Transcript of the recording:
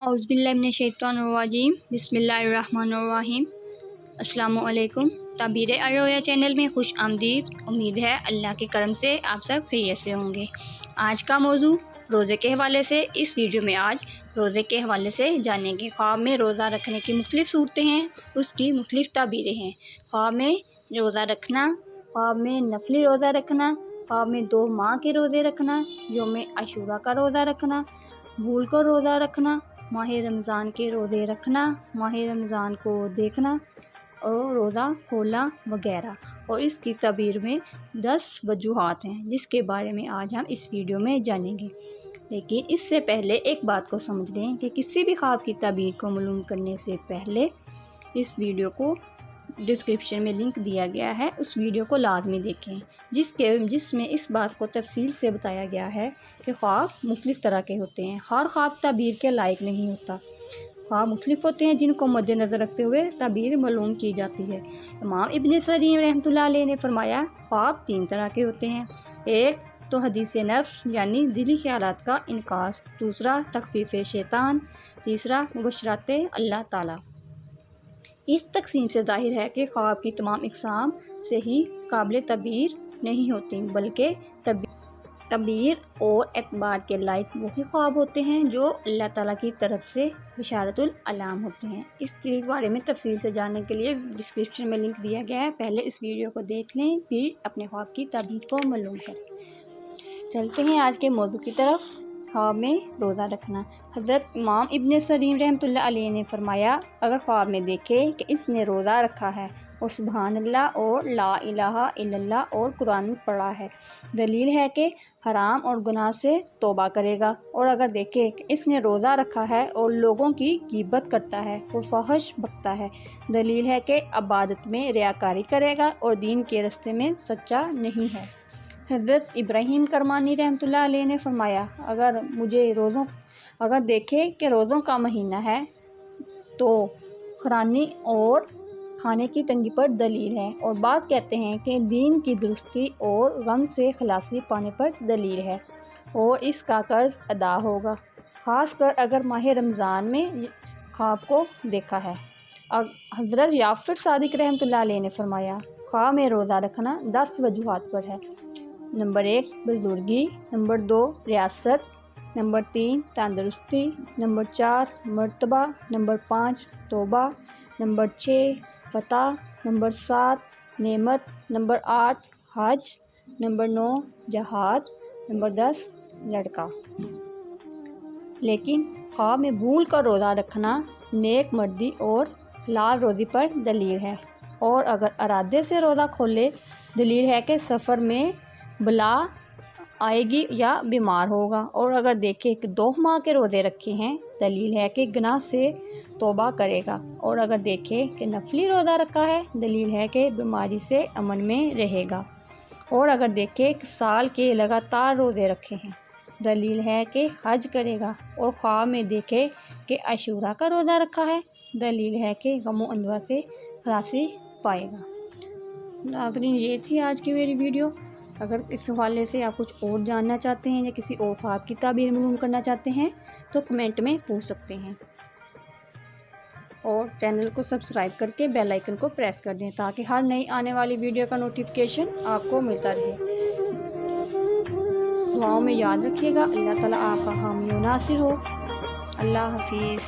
औज़ुबिल्लाहि मिनश्शैतानिर्रजीम बिस्मिल्लाहिर्रहमानिर्रहीम। अस्सलामु अलैकुम। ताबीर अर्रोया चैनल में खुश आमदीद। उम्मीद है अल्लाह के करम से आप सब खैरियत से होंगे। आज का मौजू रोज़े के हवाले से इस वीडियो में आज रोज़े के हवाले से जानेंगे। ख्वाब में रोज़ा रखने की मुख्तलिफ़ सूरतें हैं, उसकी मुख्तलिफ़ ताबीरें हैं। ख्वाब में रोज़ा रखना, ख्वाब में नफली रोज़ा रखना, ख्वाब में 2 माह के रोज़े रखना, यौम आशूरा का रोज़ा रखना, भूल कर रोज़ा रखना, माह रमज़ान के रोज़े रखना, माह रमज़ान को देखना और रोज़ा खोलना वगैरह। और इसकी ताबीर में 10 वजूहात हैं जिसके बारे में आज हम इस वीडियो में जानेंगे। लेकिन इससे पहले एक बात को समझ लें कि किसी भी ख्वाब की ताबीर को मालूम करने से पहले इस वीडियो को डिस्क्रिप्शन में लिंक दिया गया है, उस वीडियो को लाजमी देखें जिसमें इस बात को तफसील से बताया गया है कि ख्वाब मुख्तलिफ़ तरह के होते हैं। हर ख्वाब ताबीर के लायक नहीं होता। ख्वाब मुख्तलिफ़ होते हैं जिनको मद्देनज़र रखते हुए ताबीर मालूम की जाती है। इमाम इब्न सरीर रहमतुल्लाह अलैह ने फरमाया, ख्वाब 3 तरह के होते हैं। एक तो हदीस नफ्स यानी दिली ख्यालात का इनकास, दूसरा तखफीफ़ शैतान, तीसरा मुबशरात अल्लाह ताला। इस तकसीम से ज़ाहिर है कि ख्वाब की तमाम इक़साम से ही काबिल तबीर नहीं होती, बल्कि तबीर और एतबार के लायक वही ख्वाब होते हैं जो अल्लाह ताला की तरफ से बिशारतुल अलाम होते हैं। इसके बारे में तफसील से जानने के लिए डिस्क्रिप्शन में लिंक दिया गया है, पहले इस वीडियो को देख लें, फिर अपने ख्वाब की ताबीर को मालूम करें। चलते हैं आज के मौजू की तरफ। ख्वाब में रोज़ा रखना। हज़रत इमाम इब्न सरीर रहमतुल्लाह अलैह ने फरमाया, अगर ख्वाब में देखे कि इसने रोज़ा रखा है और सुबहान अल्लाह और ला इलाहा इल्लल्लाह और कुरान पढ़ा है, दलील है कि हराम और गुनाह से तौबा करेगा। और अगर देखे कि इसने रोज़ा रखा है और लोगों की ग़ीबत करता है और फहश बकता है, दलील है कि इबादत में रियाकारी करेगा और दीन के रास्ते में सच्चा नहीं है। हज़रत इब्राहीम करमानी रहमतुल्लाह अलैह ने फरमाया, अगर देखे कि रोज़ों का महीना है तो खरानी और खाने की तंगी पर दलील है। और बात कहते हैं कि दीन की दुरुस्ती और गम से खलासी पाने पर दलील है और इसका कर्ज अदा होगा, ख़ास कर अगर माह रमज़ान में ख्वाब को देखा है। हज़रत याफ़िर सादिक रहमतुल्लाह अलैह ने फरमाया, ख्वाब में रोज़ा रखना 10 वजूहात पर है। नंबर 1 बुजुर्गी, नंबर 2 रियासत, नंबर 3 तंदुरुस्ती, नंबर 4 मर्तबा, नंबर 5 तौबा, नंबर 6 फ़तह, नंबर 7 नेमत, नंबर 8 हज, नंबर 9 जहाज, नंबर 10 लड़का। लेकिन ख्वाब में भूल कर रोज़ा रखना नेक मर्दी और लाल रोज़ी पर दलील है। और अगर इरादे से रोज़ा खोले, दलील है कि सफ़र में बला आएगी या बीमार होगा। और अगर देखे कि 2 माह के रोज़े रखे हैं, दलील है कि गुनाह से तौबा करेगा। और अगर देखे कि नफली रोज़ा रखा है, दलील है कि बीमारी से अमन में रहेगा। और अगर देखे कि साल के लगातार रोज़े रखे हैं, दलील है कि हज करेगा। और ख्वाब में देखे कि आशूरा का रोज़ा रखा है, दलील है कि गमो अंदवा से खलासी पाएगा। नाज़रीन, ये थी आज की मेरी वीडियो। अगर इस हवाले से आप कुछ और जानना चाहते हैं या किसी और ख्वाब की ताबीर मालूम करना चाहते हैं तो कमेंट में पूछ सकते हैं। और चैनल को सब्सक्राइब करके बेल आइकन को प्रेस कर दें ताकि हर नई आने वाली वीडियो का नोटिफिकेशन आपको मिलता रहे। दुआओं में याद रखिएगा। अल्लाह ताला आपका हामी व नासिर हो। अल्लाह हाफिज़।